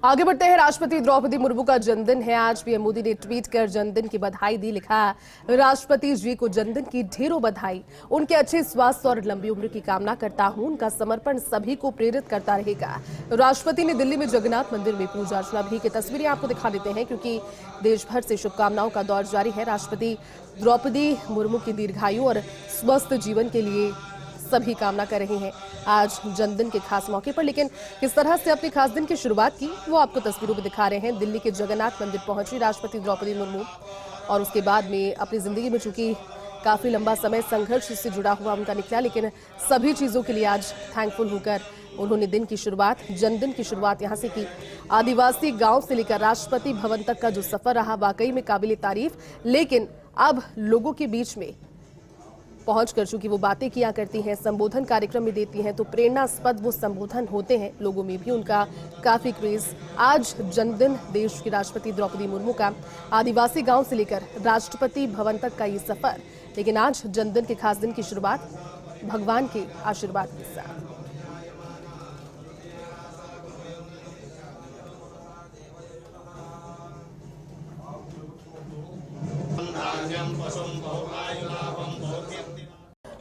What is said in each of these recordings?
आगे बढ़ते हैं। राष्ट्रपति द्रौपदी मुर्मू का जन्मदिन है आज। पीएम मोदी ने ट्वीट कर जन्मदिन की बधाई दी। लिखा, राष्ट्रपति जी को जन्मदिन की ढेरों बधाई। उनके अच्छे स्वास्थ्य और लंबी उम्र की कामना करता हूं। उनका समर्पण सभी को प्रेरित करता रहेगा। राष्ट्रपति ने दिल्ली में जगन्नाथ मंदिर में पूजा अर्चना भी की तस्वीरें आपको दिखा देते हैं, क्योंकि देश भर से शुभकामनाओं का दौर जारी है। राष्ट्रपति द्रौपदी मुर्मू की दीर्घायु और स्वस्थ जीवन के लिए सभी कामना कर रहे हैं आज जन्मदिन के खास मौके पर। लेकिन किस तरह से अपने खास दिन की शुरुआत की वो आपको तस्वीरों में दिखा रहे हैं। दिल्ली के जगन्नाथ मंदिर पहुंची राष्ट्रपति द्रौपदी मुर्मू और उसके बाद में अपनी जिंदगी में चूंकि काफी लंबा समय संघर्ष से जुड़ा हुआ उनका निकला, लेकिन सभी चीजों के लिए आज थैंकफुल होकर उन्होंने दिन की शुरुआत, जन्मदिन की शुरुआत यहां से की। आदिवासी गांव से लेकर राष्ट्रपति भवन तक का जो सफर रहा वाकई में काबिले तारीफ। लेकिन अब लोगों के बीच में पहुंच कर चूंकि वो बातें किया करती हैं, संबोधन कार्यक्रम में देती हैं, तो प्रेरणास्पद वो संबोधन होते हैं। लोगों में भी उनका काफी क्रेज। आज जन्मदिन देश की राष्ट्रपति द्रौपदी मुर्मू का, आदिवासी गांव से लेकर राष्ट्रपति भवन तक का ये सफर। लेकिन आज जन्मदिन के खास दिन की शुरुआत भगवान के आशीर्वाद के साथ।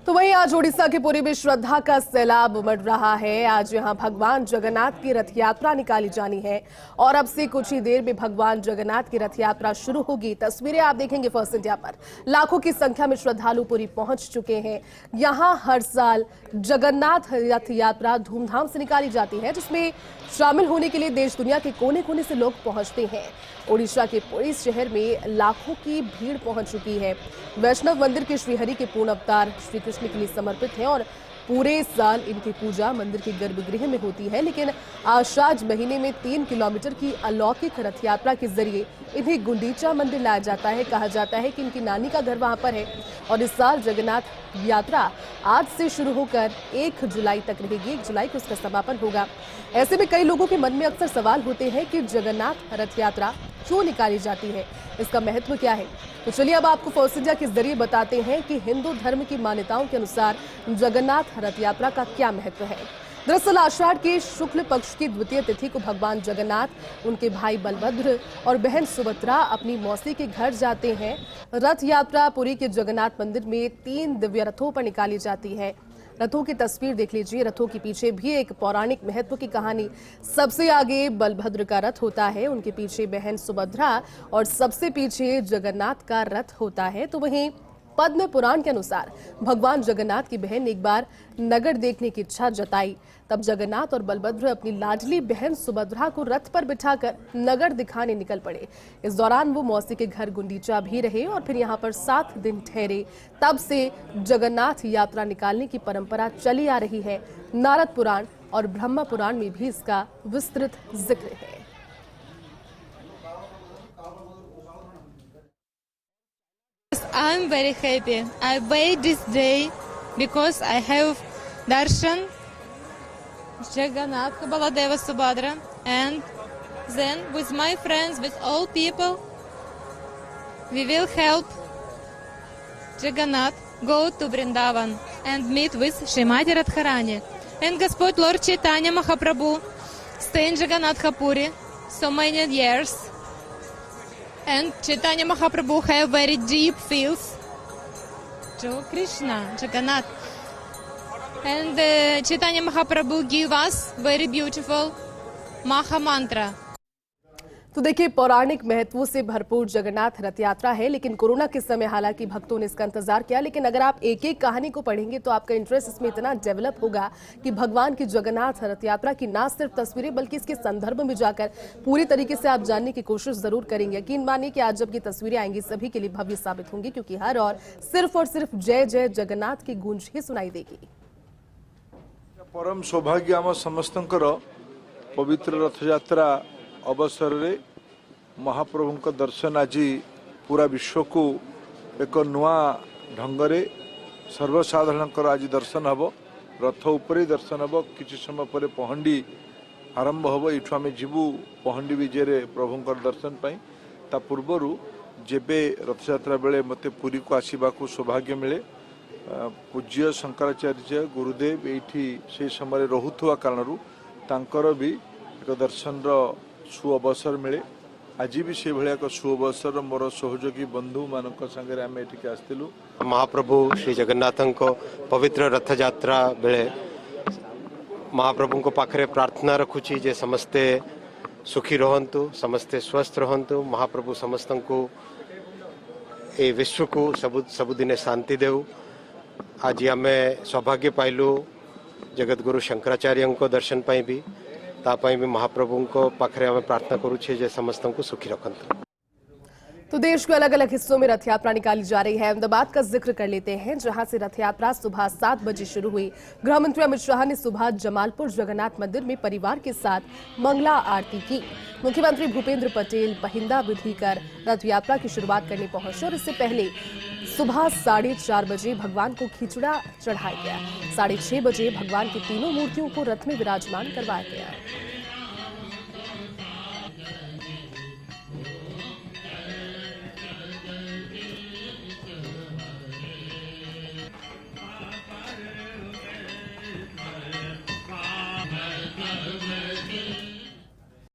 तो वहीं आज ओडिशा के पुरी में श्रद्धा का सैलाब उमड़ रहा है। आज यहां भगवान जगन्नाथ की रथ यात्रा निकाली जानी है और अब से कुछ ही देर में भगवान जगन्नाथ की रथ यात्रा शुरू होगी। तस्वीरें आप देखेंगे फर्स्ट इंडिया पर। लाखों की संख्या में श्रद्धालु पुरी पहुंच चुके हैं। यहां हर साल जगन्नाथ रथ यात्रा धूमधाम से निकाली जाती है, जिसमें शामिल होने के लिए देश दुनिया के कोने कोने से लोग पहुंचते हैं। ओडिशा के पुरी शहर में लाखों की भीड़ पहुंच चुकी है। वैष्णव मंदिर के श्रीहरि के पूर्ण अवतार श्री कृष्ण के लिए समर्पित हैं और पूरे साल इनकी पूजा मंदिर के गर्भगृह में होती है। लेकिन आषाढ़ महीने में 3 किलोमीटर की अलौकिक रथ यात्रा के जरिए इन्हें गुंडीचा मंदिर लाया जाता है। कहा जाता है कि इनकी नानी का घर वहां पर है और इस साल जगन्नाथ यात्रा आज से शुरू होकर 1 जुलाई तक रहेगी। 1 जुलाई को इसका समापन होगा। ऐसे में कई लोगों के मन में अक्सर सवाल होते हैं कि जगन्नाथ रथ यात्रा क्यों निकाली जाती है, इसका महत्व क्या है। तो चलिए अब आपको फर्स्ट इंडिया के जरिए बताते हैं कि हिंदू धर्म की मान्यताओं के अनुसार जगन्नाथ रथ यात्रा का क्या महत्व है। दरअसल आषाढ़ के शुक्ल पक्ष की द्वितीय तिथि को भगवान जगन्नाथ, उनके भाई बलभद्र और बहन सुभद्रा अपनी मौसी के घर जाते हैं। रथ यात्रा पुरी के जगन्नाथ मंदिर में 3 दिव्य रथों पर निकाली जाती है। रथों की तस्वीर देख लीजिए। रथों के पीछे भी एक पौराणिक महत्व की कहानी। सबसे आगे बलभद्र का रथ होता है, उनके पीछे बहन सुभद्रा और सबसे पीछे जगन्नाथ का रथ होता है। तो वहीं पद्म पुराण के अनुसार भगवान जगन्नाथ की बहन ने एक बार नगर देखने की इच्छा जताई। तब जगन्नाथ और बलभद्र अपनी लाडली बहन सुभद्रा को रथ पर बिठाकर नगर दिखाने निकल पड़े। इस दौरान वो मौसी के घर गुंडीचा भी रहे और फिर यहाँ पर 7 दिन ठहरे। तब से जगन्नाथ यात्रा निकालने की परंपरा चली आ रही है। नारद पुराण और ब्रह्मा पुराण में भी इसका विस्तृत जिक्र है। I'm very happy. I wait this day because I have darshan Jagannath Baladeva Subhadra, and then with my friends, with all people, we will help Jagannath go to Vrindavan and meet with Shrimati Radharani. And Господь Lord Chaitanya Mahaprabhu stay in Jagannath Puri so many years. And Chaitanya Mahaprabhu have very deep feels to Krishna, Jagannath. And Chaitanya Mahaprabhu give us very beautiful Maha Mantra. तो देखिए, पौराणिक महत्वों से भरपूर जगन्नाथ रथ यात्रा है। लेकिन corona के समय हालांकि भक्तों ने इसका इंतजार किया, लेकिन अगर आप एक एक कहानी को पढ़ेंगे तो आपका इंटरेस्ट इसमें इतना डेवलप होगा कि भगवान की जगन्नाथ रथ यात्रा की ना सिर्फ तस्वीरें बल्कि इसके संदर्भ में जाकर पूरी तरीके से आप जानने की कोशिश जरूर करेंगे। यकीन मानिए कि आज जब ये तस्वीरें आएंगी सभी के लिए भव्य साबित होंगी, क्योंकि हर और सिर्फ जय जय जगन्नाथ की गूंज ही सुनाई देगी। परम सौभाग्य आम समस्तंकर पवित्र रथ यात्रा अवसर रे महाप्रभु दर्शन आज पूरा विश्व को एक नुआ ढंगरे सर्वसाधारण आज दर्शन हम। रथ उपरे दर्शन हम। किसी समय पर पहंडी आरंभ हम। ये आम जीवु पहंडी विजय प्रभु दर्शन पाई। ता पूर्वर जेबे रथ यात्रा बेले मते पुरी को आसवा सौभाग्य मिले। पूज्य शंकराचार्य गुरुदेव ये से समय रोहुवा कारण तांकर भी एक दर्शन सुअवसर मिले आज भी से भाया एक सुअवसर मोर सहयोगी बंधु मान संगे आम एठिक आसलु महाप्रभु श्री जगन्नाथ पवित्र रथ यात्रा बेले महाप्रभु को पाखरे प्रार्थना रखुची जे समस्ते सुखी रहंतु समस्ते स्वस्थ रहंतु महाप्रभु समस्त को ए विश्व को सबुदिने शांति देउ। आज आम सौभाग्य पाइलु जगतगुरु शंकराचार्य को दर्शन पाई भी तापाई भी महाप्रभु को पाखरे आम प्रार्थना करुछे जे समस्त को सुखी रखंतु। तो देश के अलग अलग हिस्सों में रथ यात्रा निकाली जा रही है। अहमदाबाद का जिक्र कर लेते हैं, जहां से रथ यात्रा सुबह 7 बजे शुरू हुई। गृह मंत्री अमित शाह ने सुबह जमालपुर जगन्नाथ मंदिर में परिवार के साथ मंगला आरती की। मुख्यमंत्री भूपेंद्र पटेल पहिंदा विधि कर रथ यात्रा की शुरुआत करने पहुंचे और इससे पहले सुबह 4:30 बजे भगवान को खिचड़ा चढ़ाया गया। 6:30 बजे भगवान की तीनों मूर्तियों को रथ में विराजमान करवाया गया।